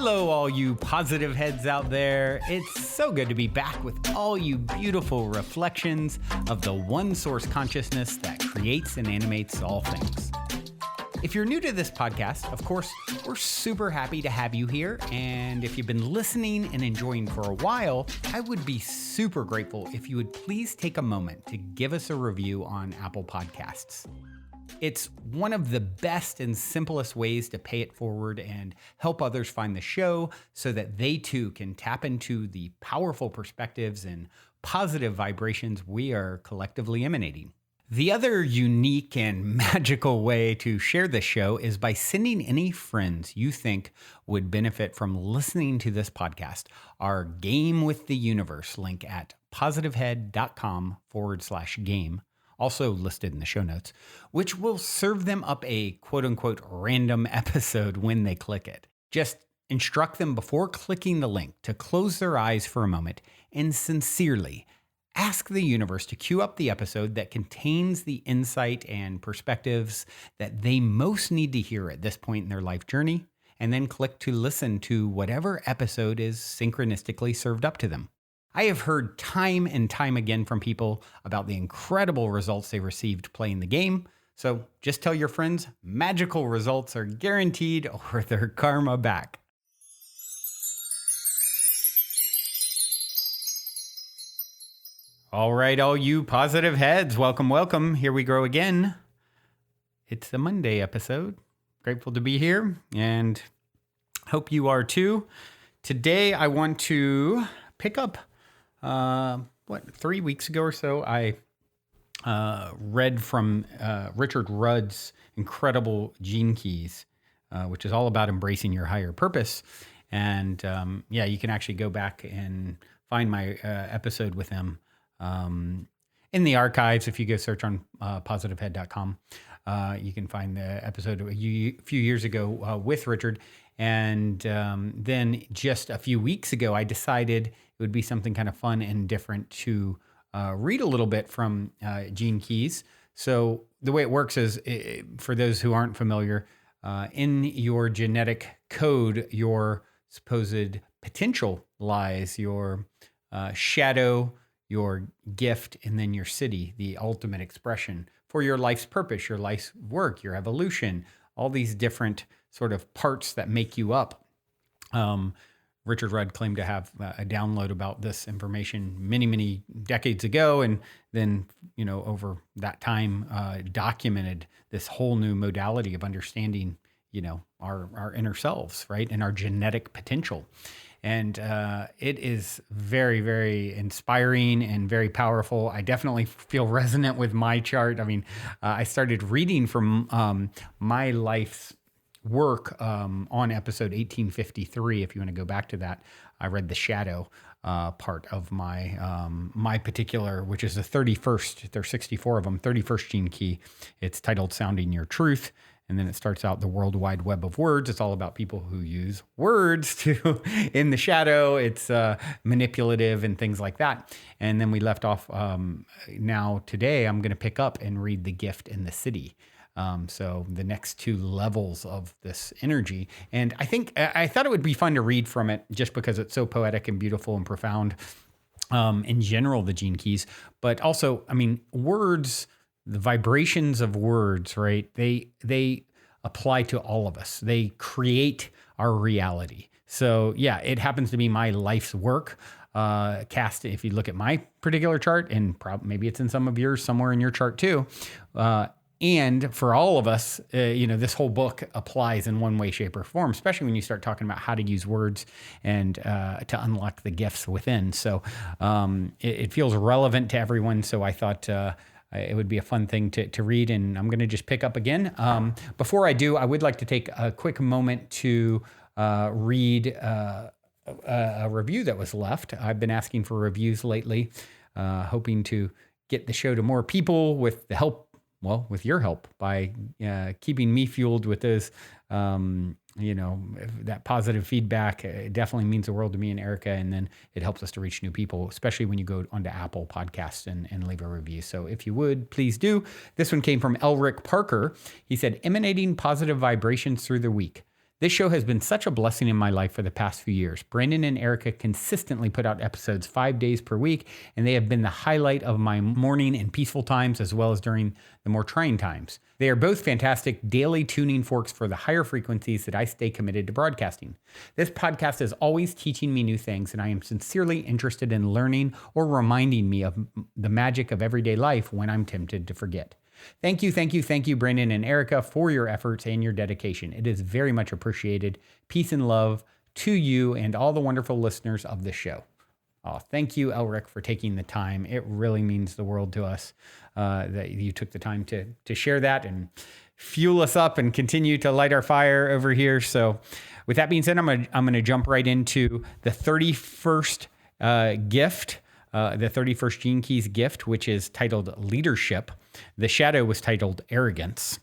Hello, all you positive heads out there. It's so good to be back with all you beautiful reflections of the one source consciousness that creates and animates all things. If you're new to this podcast, of course, we're super happy to have you here. And if you've been listening and enjoying for a while, I would be super grateful if you would please take a moment to give us a review on Apple Podcasts. It's one of the best and simplest ways to pay it forward and help others find the show so that they too can tap into the powerful perspectives and positive vibrations we are collectively emanating. The other unique and magical way to share this show is by sending any friends you think would benefit from listening to this podcast our Game with the Universe link at positivehead.com/game. Also listed in the show notes, which will serve them up a quote-unquote random episode when they click it. Just instruct them before clicking the link to close their eyes for a moment and sincerely ask the universe to cue up the episode that contains the insight and perspectives that they most need to hear at this point in their life journey, and then click to listen to whatever episode is synchronistically served up to them. I have heard time and time again from people about the incredible results they received playing the game. So just tell your friends magical results are guaranteed or their karma back. All right, all you positive heads, welcome, welcome. Here we go again. It's the Monday episode. Grateful to be here and hope you are too. Today I want to pick up 3 weeks ago or so, I read from Richard Rudd's incredible Gene Keys, which is all about embracing your higher purpose. And you can actually go back and find my episode with him in the archives. If you go search on positivehead.com, you can find the episode a few years ago with Richard. And then just a few weeks ago, I decided it would be something kind of fun and different to read a little bit from Gene Keys. So the way it works is, for those who aren't familiar, in your genetic code, your supposed potential lies, your shadow, your gift, and then your siddhi, the ultimate expression for your life's purpose, your life's work, your evolution, all these different sort of parts that make you up. Richard Rudd claimed to have a download about this information many, many decades ago. And then, over that time, documented this whole new modality of understanding, our inner selves, right? And our genetic potential. And it is very, very inspiring and very powerful. I definitely feel resonant with my chart. I mean, I started reading from my life's work on episode 1853. If you want to go back to that, I read the shadow part of my particular, which is the 31st. There's 64 of them. 31st Gene Key. It's titled "Sounding Your Truth." And then it starts out the World Wide Web of words. It's all about people who use words to in the shadow. It's manipulative and things like that. And then we left off. Now today, I'm going to pick up and read the gift and the siddhi. So the next two levels of this energy. And I thought it would be fun to read from it just because it's so poetic and beautiful and profound in general, the Gene Keys. But also, words, the vibrations of words, right? They apply to all of us. They create our reality. So yeah, it happens to be my life's work. Cast, if you look at my particular chart, and maybe it's in some of yours, somewhere in your chart too. And for all of us, this whole book applies in one way, shape, or form, especially when you start talking about how to use words and to unlock the gifts within. So it feels relevant to everyone. So I thought it would be a fun thing to read, and I'm going to just pick up again. Before I do, I would like to take a quick moment to read a review that was left. I've been asking for reviews lately, hoping to get the show to more people with the help. Well, with your help, by keeping me fueled with those, that positive feedback. It definitely means the world to me and Erica. And then it helps us to reach new people, especially when you go onto Apple Podcasts and leave a review. So if you would, please do. This one came from Elric Parker. He said, emanating positive vibrations through the week. This show has been such a blessing in my life for the past few years. Brandon and Erica consistently put out episodes 5 days per week, and they have been the highlight of my morning and peaceful times as well as during the more trying times. They are both fantastic daily tuning forks for the higher frequencies that I stay committed to broadcasting. This podcast is always teaching me new things, and I am sincerely interested in learning or reminding me of the magic of everyday life when I'm tempted to forget. Thank you, Brandon and Erica, for your efforts and your dedication. It is very much appreciated. Peace and love to you and all the wonderful listeners of the show. Thank you, Elric, for taking the time. It really means the world to us that you took the time to share that and fuel us up and continue to light our fire over here. So with that being said, I'm gonna jump right into the 31st gift, the 31st Gene Keys gift, which is titled Leadership. The shadow was titled Arrogance.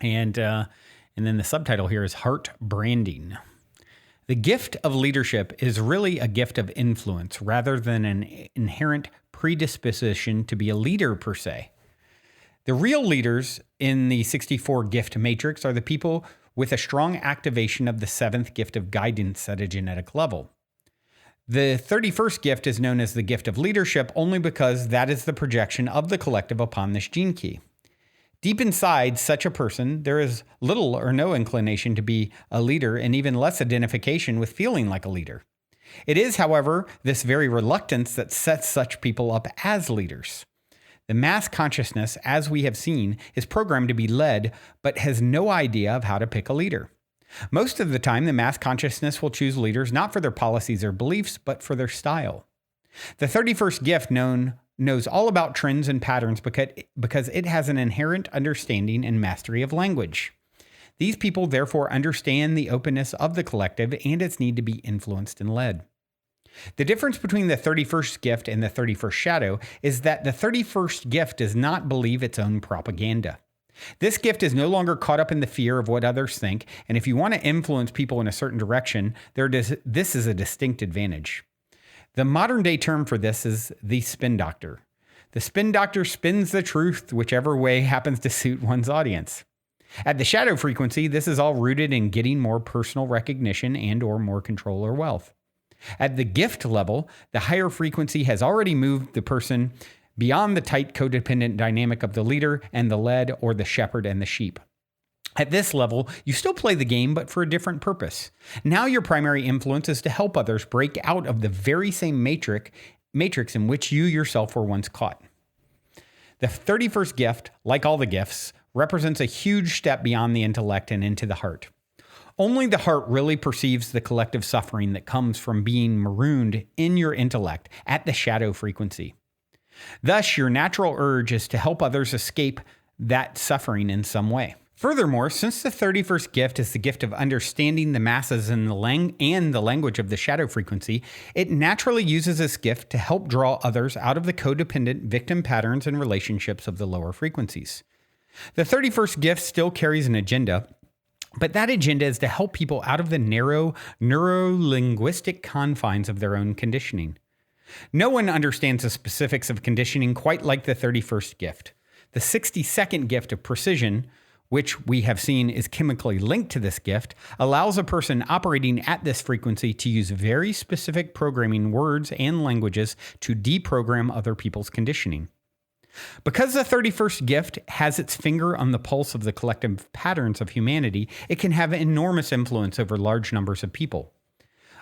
And then the subtitle here is Heart Branding. The gift of leadership is really a gift of influence rather than an inherent predisposition to be a leader per se. The real leaders in the 64 gift matrix are the people with a strong activation of the 7th gift of guidance at a genetic level. The 31st gift is known as the gift of leadership only because that is the projection of the collective upon this gene key. Deep inside such a person, there is little or no inclination to be a leader and even less identification with feeling like a leader. It is, however, this very reluctance that sets such people up as leaders. The mass consciousness, as we have seen, is programmed to be led, but has no idea of how to pick a leader. Most of the time, the mass consciousness will choose leaders not for their policies or beliefs, but for their style. The 31st gift knows all about trends and patterns because it has an inherent understanding and mastery of language. These people therefore understand the openness of the collective and its need to be influenced and led. The difference between the 31st gift and the 31st shadow is that the 31st gift does not believe its own propaganda. This gift is no longer caught up in the fear of what others think, and if you want to influence people in a certain direction, this is a distinct advantage. The modern day term for this is the spin doctor. The spin doctor spins the truth whichever way happens to suit one's audience. At the shadow frequency, this is all rooted in getting more personal recognition and or more control or wealth. At the gift level, the higher frequency has already moved the person beyond the tight codependent dynamic of the leader and the led or the shepherd and the sheep. At this level, you still play the game, but for a different purpose. Now your primary influence is to help others break out of the very same matrix in which you yourself were once caught. The 31st gift, like all the gifts, represents a huge step beyond the intellect and into the heart. Only the heart really perceives the collective suffering that comes from being marooned in your intellect at the shadow frequency. Thus, your natural urge is to help others escape that suffering in some way. Furthermore, since the 31st gift is the gift of understanding the masses and the language of the shadow frequency, it naturally uses this gift to help draw others out of the codependent victim patterns and relationships of the lower frequencies. The 31st gift still carries an agenda, but that agenda is to help people out of the narrow neuro-linguistic confines of their own conditioning. No one understands the specifics of conditioning quite like the 31st gift. The 62nd gift of precision, which we have seen is chemically linked to this gift, allows a person operating at this frequency to use very specific programming words and languages to deprogram other people's conditioning. Because the 31st gift has its finger on the pulse of the collective patterns of humanity, it can have enormous influence over large numbers of people.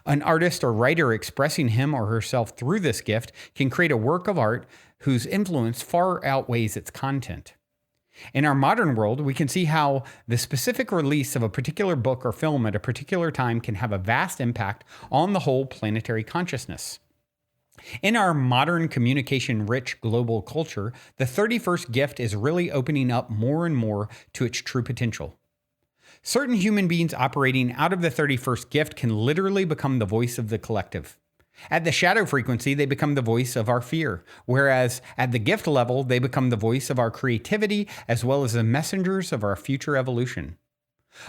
An artist or writer expressing him or herself through this gift can create a work of art whose influence far outweighs its content. In our modern world, we can see how the specific release of a particular book or film at a particular time can have a vast impact on the whole planetary consciousness. In our modern communication-rich global culture, the 31st gift is really opening up more and more to its true potential. Certain human beings operating out of the 31st gift can literally become the voice of the collective. At the shadow frequency, they become the voice of our fear, whereas at the gift level, they become the voice of our creativity as well as the messengers of our future evolution.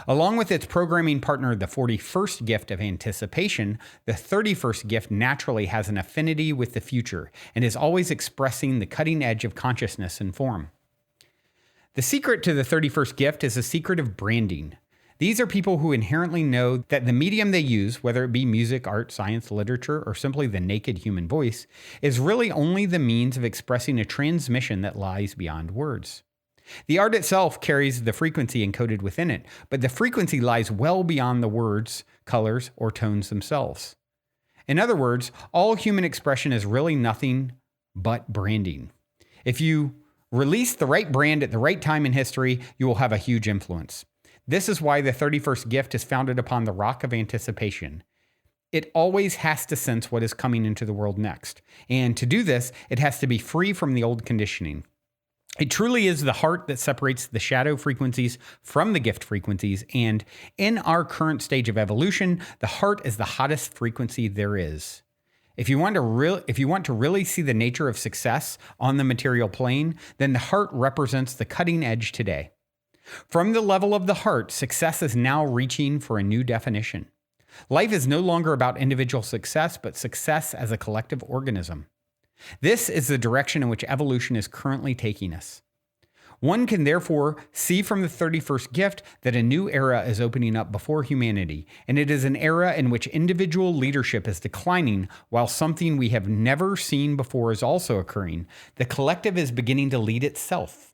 Along with its programming partner, the 41st gift of anticipation, the 31st gift naturally has an affinity with the future and is always expressing the cutting edge of consciousness and form. The secret to the 31st gift is a secret of branding. These are people who inherently know that the medium they use, whether it be music, art, science, literature, or simply the naked human voice, is really only the means of expressing a transmission that lies beyond words. The art itself carries the frequency encoded within it, but the frequency lies well beyond the words, colors, or tones themselves. In other words, all human expression is really nothing but branding. If you release the right brand at the right time in history, you will have a huge influence. This is why the 31st gift is founded upon the rock of anticipation. It always has to sense what is coming into the world next. And to do this, it has to be free from the old conditioning. It truly is the heart that separates the shadow frequencies from the gift frequencies. And in our current stage of evolution, the heart is the hottest frequency there is. If you want to really see the nature of success on the material plane, then the heart represents the cutting edge today. From the level of the heart, success is now reaching for a new definition. Life is no longer about individual success, but success as a collective organism. This is the direction in which evolution is currently taking us. One can therefore see from the 31st gift that a new era is opening up before humanity, and it is an era in which individual leadership is declining while something we have never seen before is also occurring. The collective is beginning to lead itself.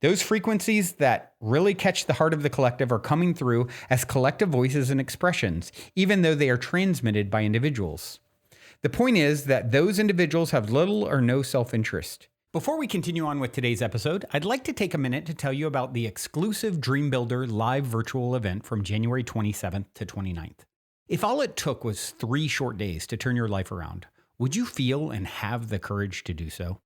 Those frequencies that really catch the heart of the collective are coming through as collective voices and expressions, even though they are transmitted by individuals. The point is that those individuals have little or no self-interest. Before we continue on with today's episode, I'd like to take a minute to tell you about the exclusive Dream Builder live virtual event from January 27th to 29th. If all it took was 3 short days to turn your life around, would you feel and have the courage to do so?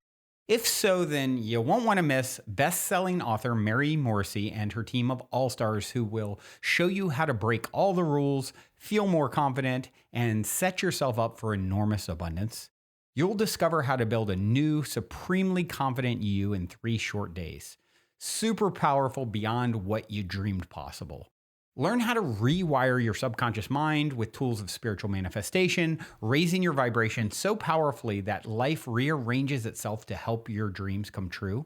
If so, then you won't want to miss best-selling author Mary Morrissey and her team of all-stars who will show you how to break all the rules, feel more confident, and set yourself up for enormous abundance. You'll discover how to build a new, supremely confident you in 3 short days. Super powerful beyond what you dreamed possible. Learn how to rewire your subconscious mind with tools of spiritual manifestation, raising your vibration so powerfully that life rearranges itself to help your dreams come true.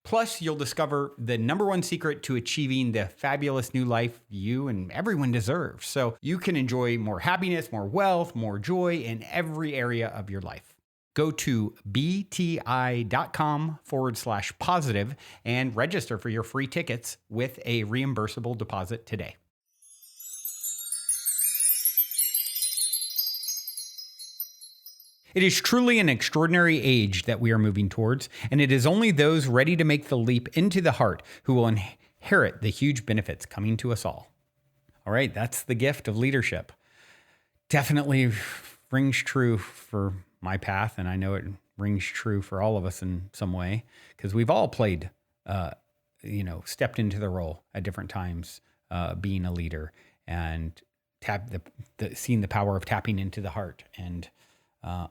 Plus, you'll discover the #1 secret to achieving the fabulous new life you and everyone deserves, so you can enjoy more happiness, more wealth, more joy in every area of your life. Go to bti.com/positive and register for your free tickets with a reimbursable deposit today. It is truly an extraordinary age that we are moving towards, and it is only those ready to make the leap into the heart who will inherit the huge benefits coming to us all. All right, that's the gift of leadership. Definitely rings true for my path, and I know it rings true for all of us in some way, because we've all played, stepped into the role at different times, being a leader, and seeing the power of tapping into the heart and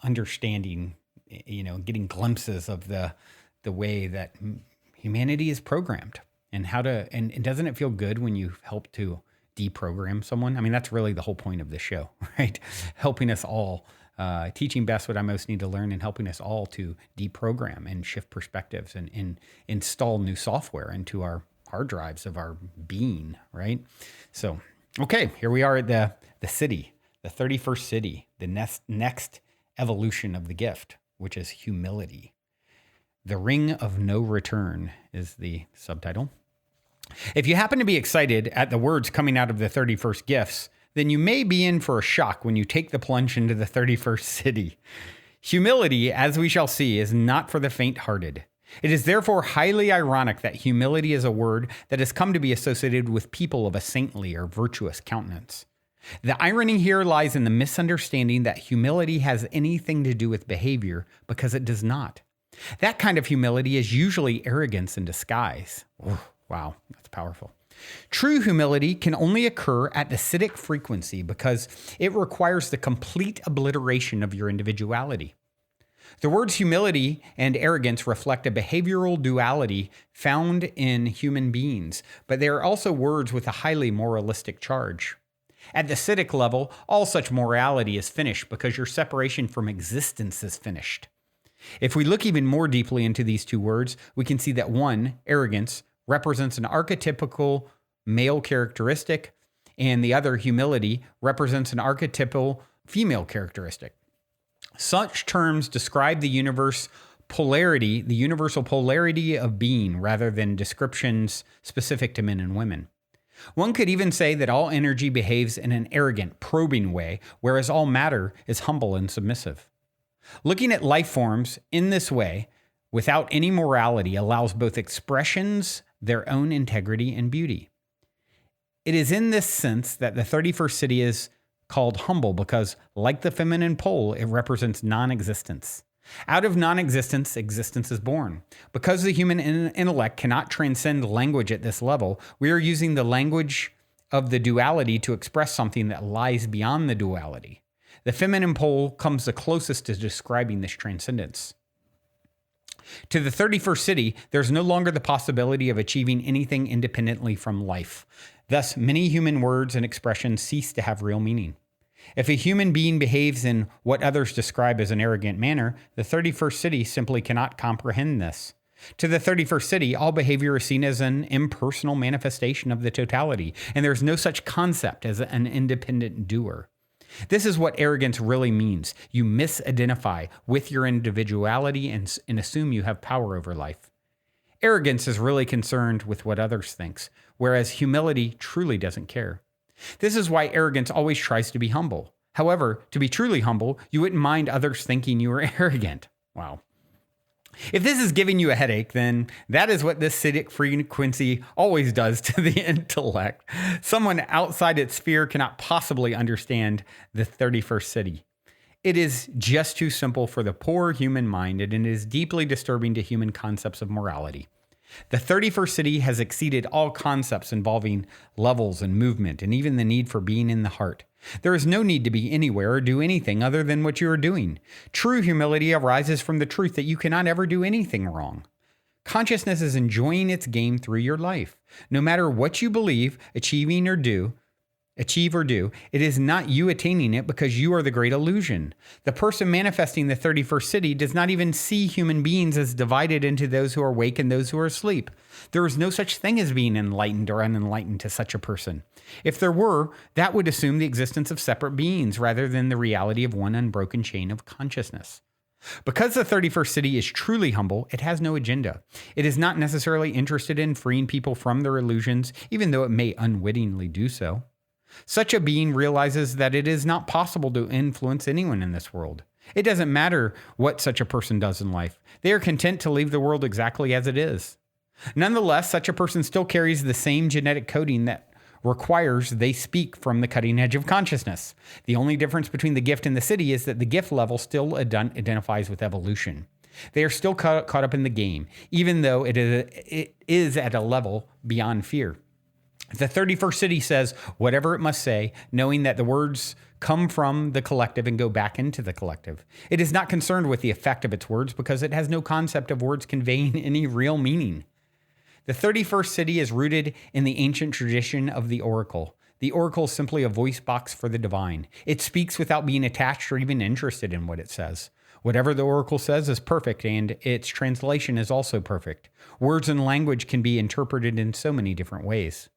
understanding, getting glimpses of the way that humanity is programmed and how to, and doesn't it feel good when you help to deprogram someone? I mean, that's really the whole point of this show, right? Helping us all, teaching best what I most need to learn and helping us all to deprogram and shift perspectives and install new software into our hard drives of our being, right? So, okay, here we are at the city, the 31st city, the next evolution of the gift, which is humility. The Ring of No Return is the subtitle. If you happen to be excited at the words coming out of the 31st gifts, then you may be in for a shock when you take the plunge into the 31st city. Humility, as we shall see, is not for the faint-hearted. It is therefore highly ironic that humility is a word that has come to be associated with people of a saintly or virtuous countenance. The irony here lies in the misunderstanding that humility has anything to do with behavior, because it does not. That kind of humility is usually arrogance in disguise. Oh, wow, that's powerful. True humility can only occur at the Siddhic frequency because it requires the complete obliteration of your individuality. The words humility and arrogance reflect a behavioral duality found in human beings, but they are also words with a highly moralistic charge. At the Siddhic level, all such morality is finished because your separation from existence is finished. If we look even more deeply into these two words, we can see that one, arrogance, represents an archetypical male characteristic, and the other, humility, represents an archetypal female characteristic. Such terms describe the universal polarity of being, rather than descriptions specific to men and women. One could even say that all energy behaves in an arrogant, probing way, whereas all matter is humble and submissive. Looking at life forms in this way, without any morality, allows both expressions their own integrity and beauty. It is in this sense that the 31st city is called humble, because, like the feminine pole, it represents non-existence. Out of non-existence, existence is born. Because the human intellect cannot transcend language at this level, we are using the language of the duality to express something that lies beyond the duality. The feminine pole comes the closest to describing this transcendence. To the 31st city, there's no longer the possibility of achieving anything independently from life. Thus, many human words and expressions cease to have real meaning. If a human being behaves in what others describe as an arrogant manner, the 31st city simply cannot comprehend this. To the 31st city, all behavior is seen as an impersonal manifestation of the totality, and there's no such concept as an independent doer. This is what arrogance really means. You misidentify with your individuality and assume you have power over life. Arrogance is really concerned with what others think, whereas humility truly doesn't care. This is why arrogance always tries to be humble. However, to be truly humble, you wouldn't mind others thinking you were arrogant. Wow. If this is giving you a headache, then that is what this acidic frequency always does to the intellect. Someone outside its sphere cannot possibly understand the 31st city. It is just too simple for the poor human mind, and it is deeply disturbing to human concepts of morality. The 31st city has exceeded all concepts involving levels and movement, and even the need for being in the heart. There is no need to be anywhere or do anything other than what you are doing. True humility arises from the truth that you cannot ever do anything wrong. Consciousness is enjoying its game through your life. No matter what you believe, achieve or do, it is not you attaining it, because you are the great illusion. The person manifesting the 31st city does not even see human beings as divided into those who are awake and those who are asleep. There is no such thing as being enlightened or unenlightened to such a person. If there were, that would assume the existence of separate beings rather than the reality of one unbroken chain of consciousness. Because the 31st city is truly humble, it has no agenda. It is not necessarily interested in freeing people from their illusions, even though it may unwittingly do so. Such a being realizes that it is not possible to influence anyone in this world. It doesn't matter what such a person does in life. They are content to leave the world exactly as it is. Nonetheless, such a person still carries the same genetic coding that requires they speak from the cutting edge of consciousness. The only difference between the gift and the city is that the gift level still identifies with evolution. They are still caught up in the game, even though it is at a level beyond fear. The 31st city says whatever it must say, knowing that the words come from the collective and go back into the collective. It is not concerned with the effect of its words because it has no concept of words conveying any real meaning. The 31st city is rooted in the ancient tradition of the oracle. The oracle is simply a voice box for the divine. It speaks without being attached or even interested in what it says. Whatever the oracle says is perfect, and its translation is also perfect. Words and language can be interpreted in so many different ways.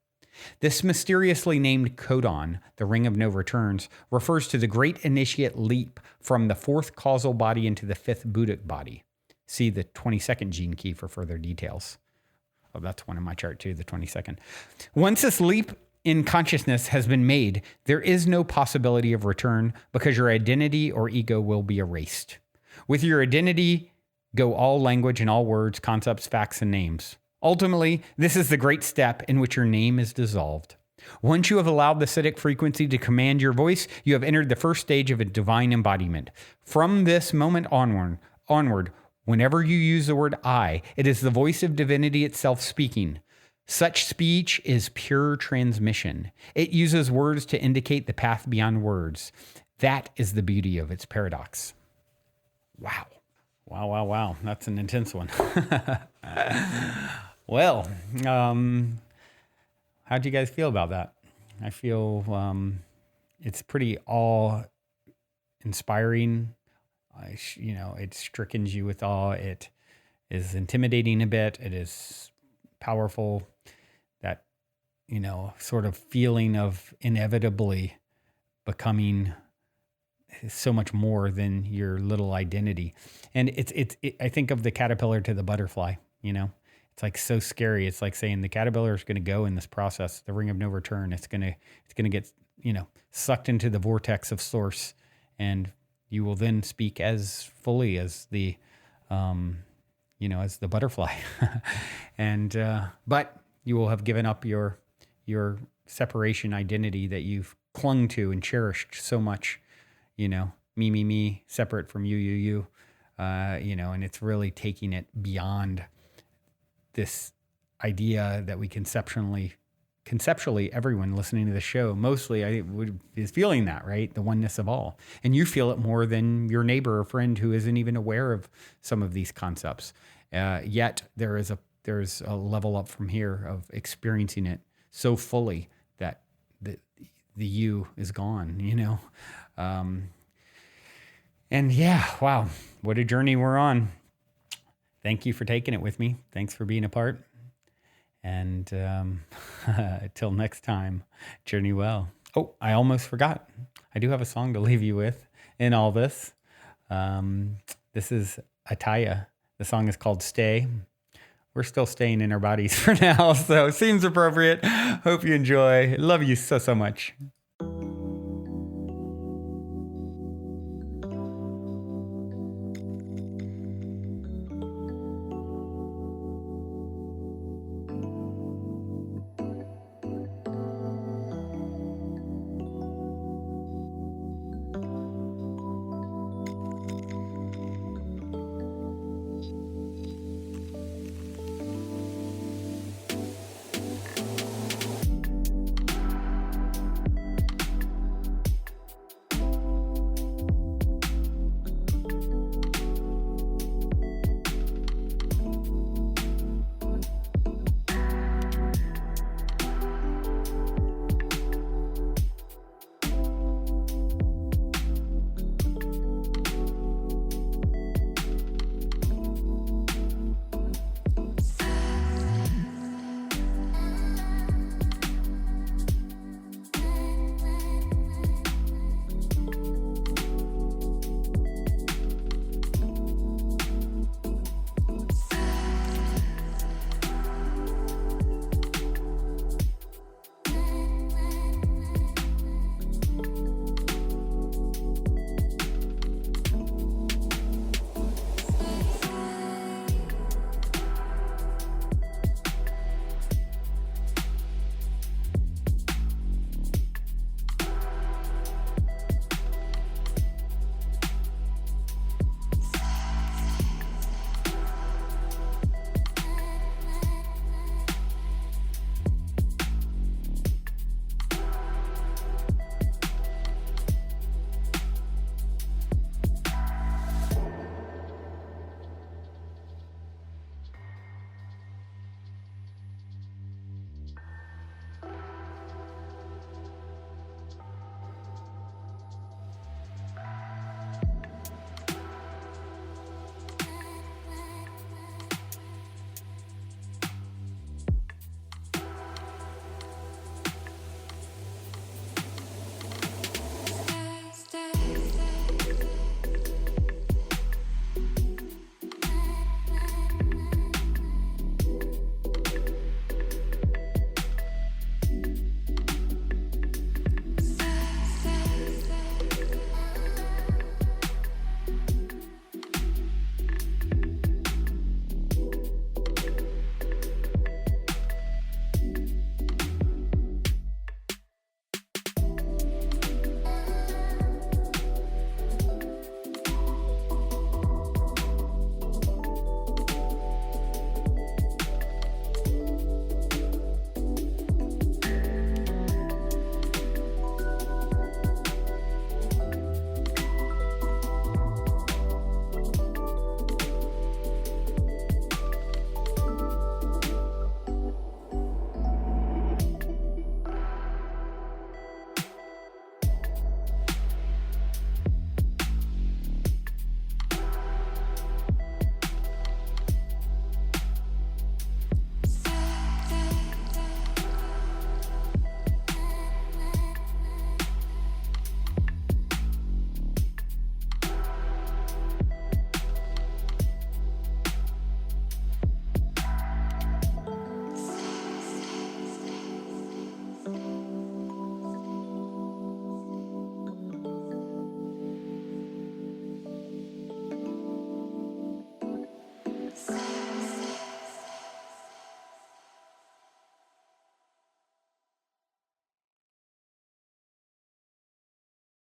This mysteriously named codon, the ring of no returns, refers to the great initiate leap from the fourth causal body into the fifth Buddhic body. See the 22nd gene key for further details. Oh, that's one in my chart too, the 22nd. Once this leap in consciousness has been made, there is no possibility of return because your identity or ego will be erased. With your identity go all language and all words, concepts, facts, and names. Ultimately, this is the great step in which your name is dissolved. Once you have allowed the acidic frequency to command your voice, you have entered the first stage of a divine embodiment. From this moment onward, whenever you use the word I, it is the voice of divinity itself speaking. Such speech is pure transmission. It uses words to indicate the path beyond words. That is the beauty of its paradox. Wow. Wow. That's an intense one. Well, how'd you guys feel about that? I feel it's pretty awe-inspiring. It strickens you with awe. It is intimidating a bit. It is powerful. That sort of feeling of inevitably becoming so much more than your little identity. And I think of the caterpillar to the butterfly, it's like so scary. It's like saying the caterpillar is going to go in this process, the ring of no return. It's going to get, sucked into the vortex of source, and you will then speak as fully as the, as the butterfly. And, but you will have given up your separation identity that you've clung to and cherished so much, me, separate from you, and it's really taking it beyond this idea that we conceptually everyone listening to the show mostly is feeling that, right? The oneness of all. And you feel it more than your neighbor or friend who isn't even aware of some of these concepts. Yet there's a level up from here of experiencing it so fully that the you is gone, and yeah, wow, what a journey we're on. Thank you for taking it with me. Thanks for being a part. And till next time, journey well. Oh, I almost forgot. I do have a song to leave you with in all this. This is Ataya. The song is called Stay. We're still staying in our bodies for now, so it seems appropriate. Hope you enjoy. Love you so much.